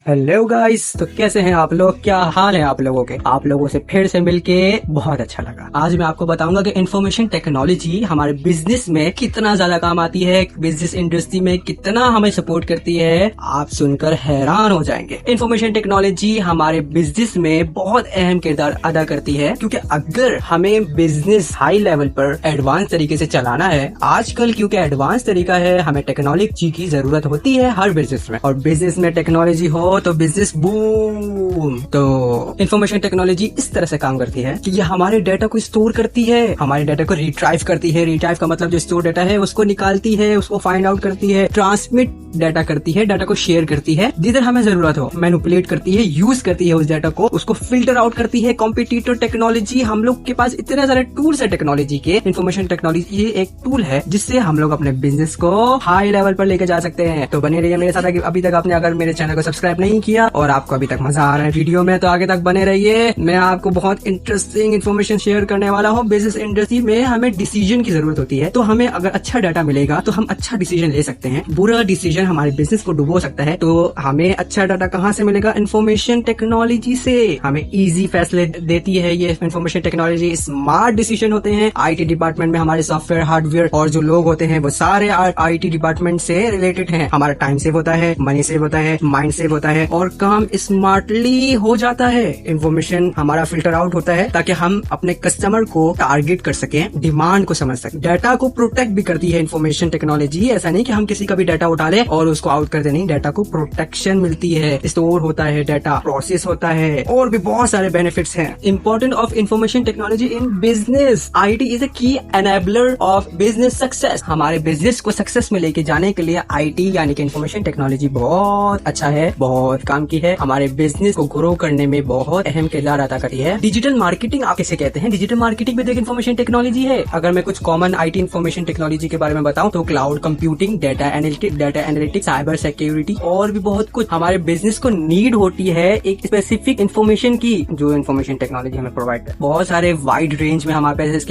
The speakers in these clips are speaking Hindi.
हेलो गाइस, तो कैसे हैं आप लोग? क्या हाल है आप लोगों के? आप लोगों से फिर से मिलके बहुत अच्छा लगा। आज मैं आपको बताऊंगा कि इंफॉर्मेशन टेक्नोलॉजी हमारे बिजनेस में कितना ज्यादा काम आती है, बिजनेस इंडस्ट्री में कितना हमें सपोर्ट करती है। आप सुनकर हैरान हो जाएंगे। इंफॉर्मेशन टेक्नोलॉजी हमारे बिजनेस में बहुत अहम किरदार अदा करती है, क्योंकि अगर हमें बिजनेस हाई लेवल पर एडवांस तरीके से चलाना है आजकल, क्योंकि एडवांस तरीका है, हमें टेक्नोलॉजी की जरूरत होती है हर बिजनेस में। और बिजनेस में टेक्नोलॉजी हो तो बिजनेस बूम। तो इंफॉर्मेशन टेक्नोलॉजी इस तरह से काम करती है कि ये हमारे डाटा को स्टोर करती है, हमारे डाटा को रिट्राइव करती है। रिट्राइव का मतलब जो स्टोर डाटा है उसको निकालती है, उसको फाइंड आउट करती है, ट्रांसमिट डाटा करती है, डाटा को शेयर करती है जिधर हमें जरूरत हो, मैनिपुलेट करती है, यूज करती है उस डाटा को, उसको फिल्टर आउट करती है। कॉम्पिटिटर टेक्नोलॉजी, हम लोग के पास इतने सारे टूल्स है टेक्नोलॉजी के। इंफॉर्मेशन टेक्नोलॉजी ये एक टूल है जिससे हम लोग अपने बिजनेस को हाई लेवल पर लेके जा सकते हैं। तो बने रहिए मेरे साथ। अभी तक आपने अगर मेरे चैनल को सब्सक्राइब नहीं किया और आपको अभी तक मजा आ रहा है वीडियो में, तो आगे तक बने रहिए। मैं आपको बहुत इंटरेस्टिंग इन्फॉर्मेशन शेयर करने वाला हूँ। बिजनेस इंडस्ट्री में हमें डिसीजन की जरूरत होती है, तो हमें अगर अच्छा डाटा मिलेगा तो हम अच्छा डिसीजन ले सकते हैं। बुरा डिसीजन हमारे बिजनेस को डुबो सकता है। तो हमें अच्छा डाटा कहाँ से मिलेगा? इंफॉर्मेशन टेक्नोलॉजी से। हमें इजी फैसले देती है ये इंफॉर्मेशन टेक्नोलॉजी। स्मार्ट डिसीजन होते हैं। आईटी डिपार्टमेंट में हमारे सॉफ्टवेयर, हार्डवेयर और जो लोग होते हैं वो सारे आईटी डिपार्टमेंट से रिलेटेड हैं। हमारा टाइम सेव होता है, मनी सेव होता है, माइंड सेव होता है और काम स्मार्टली हो जाता है। इंफॉर्मेशन हमारा फिल्टर आउट होता है ताकि हम अपने कस्टमर को टारगेट कर सकें, डिमांड को समझ सकें। डाटा को प्रोटेक्ट भी करती है इंफॉर्मेशन टेक्नोलॉजी। ऐसा नहीं कि हम किसी का भी डाटा उठा ले और उसको आउट कर दे, नहीं। डाटा को प्रोटेक्शन मिलती है, स्टोर होता है डाटा, प्रोसेस होता है और भी बहुत सारे बेनिफिट्स हैं। Important of information technology in business. IT is a की एनेबलर ऑफ बिजनेस सक्सेस। हमारे बिजनेस को सक्सेस में लेके जाने के लिए आईटी यानी कि इंफॉर्मेशन टेक्नोलॉजी बहुत अच्छा है, बहुत काम की है। हमारे बिजनेस को ग्रो करने में बहुत अहम किरदार अदा करती है। डिजिटल मार्केटिंग आप किसे कहते हैं? डिजिटल मार्केटिंग में देखिए इंफॉर्मेशन टेक्नोलॉजी है। अगर मैं कुछ कॉमन आईटी इंफॉर्मेशन टेक्नोलॉजी के बारे में बताऊं तो cloud computing, data analytics, cyber security और भी बहुत कुछ। हमारे बिजनेस को नीड होती है एक स्पेसिफिक इंफॉर्मेशन की, जो इंफॉर्मेशन टेक्नोलॉजी हमें प्रोवाइड करती है। बहुत सारे वाइड रेंज में हमारे पास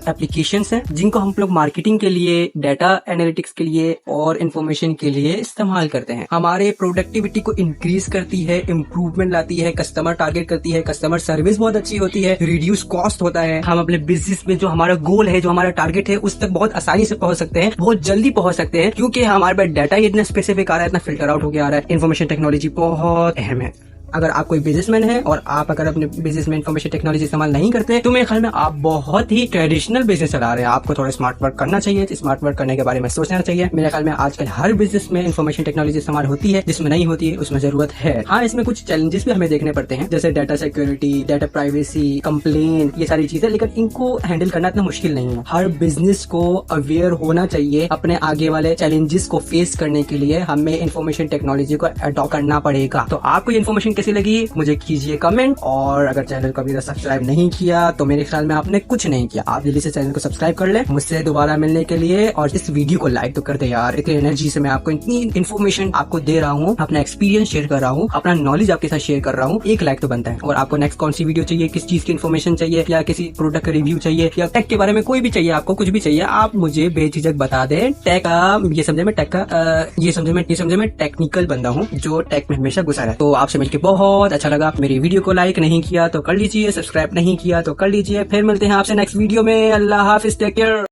एप्लीकेशन है जिनको हम लोग मार्केटिंग के लिए, डाटा एनालिटिक्स के लिए और इंफॉर्मेशन के लिए इस्तेमाल करते हैं। हमारे प्रोडक्टिविटी को इंक्रीज करती है, इम्प्रूवमेंट लाती है, कस्टमर टारगेट करती है, कस्टमर सर्विस बहुत अच्छी होती है, रिड्यूस कॉस्ट होता है। हम अपने बिजनेस में जो हमारा गोल है, जो हमारा टारगेट है, उस तक बहुत आसानी से पहुंच सकते हैं, बहुत जल्दी पहुंच सकते हैं, क्योंकि हमारे पास डाटा ही इतना स्पेसिफिक आ रहा है, इतना फिल्टर आउट होकर आ रहा है। इन्फॉर्मेशन टेक्नोलॉजी बहुत अहम है। अगर आप कोई बिजनेसमैन है और आप अगर अपने बिजनेस में इंफॉर्मेशन टेक्नोलॉजी इस्तेमाल नहीं करते तो मेरे ख्याल में आप बहुत ही ट्रेडिशनल बिजनेस चला रहे हैं। आपको थोड़ा स्मार्ट वर्क करना चाहिए। स्मार्ट वर्क करने के बारे में सोचना चाहिए। मेरे ख्याल में आजकल हर बिजनेस में इंफॉर्मेशन टेक्नोलॉजी इस्तेमाल होती है, जिसमें नहीं होती है उसमें जरूरत है। हाँ, इसमें कुछ चैलेंजेस भी हमें देखने पड़ते हैं, जैसे data security, data privacy, complain, ये सारी चीजें, लेकिन इनको हैंडल करना इतना मुश्किल नहीं है। हर बिजनेस को अवेयर होना चाहिए अपने आगे वाले चैलेंजेस को फेस करने के लिए। हमें इंफॉर्मेशन टेक्नोलॉजी को अडॉप्ट करना पड़ेगा। तो आपको ये इन्फॉर्मेशन कैसी लगी मुझे कीजिए कमेंट, और अगर चैनल को अभी तक सब्सक्राइब नहीं किया तो मेरे ख्याल में आपने कुछ नहीं किया। आप जल्दी से चैनल को सब्सक्राइब कर ले मुझसे दोबारा मिलने के लिए, और इस वीडियो को लाइक तो कर दे यार। इतनी एनर्जी से मैं आपको इतनी इन्फॉर्मेशन आपको दे रहा हूँ, अपना एक्सपीरियंस शेयर कर रहा हूँ, अपना नॉलेज आपके साथ शेयर कर रहा हूँ। एक लाइक तो बनता है। और आपको नेक्स्ट कौन सी वीडियो चाहिए, किस चीज की इन्फॉर्मेशन चाहिए, या किसी प्रोडक्ट का रिव्यू चाहिए, या टेक के बारे में कोई भी चाहिए, आपको कुछ भी चाहिए, आप मुझे बेझिझक बता दे। टेक ये समझे मैं टेक्निकल बंदा हूँ जो टेक में हमेशा घुसा है। तो आपसे मिलकर बहुत अच्छा लगा। मेरी वीडियो को लाइक नहीं किया तो कर लीजिए, सब्सक्राइब नहीं किया तो कर लीजिए। फिर मिलते हैं आपसे नेक्स्ट वीडियो में। अल्लाह हाफिज, टेक केयर।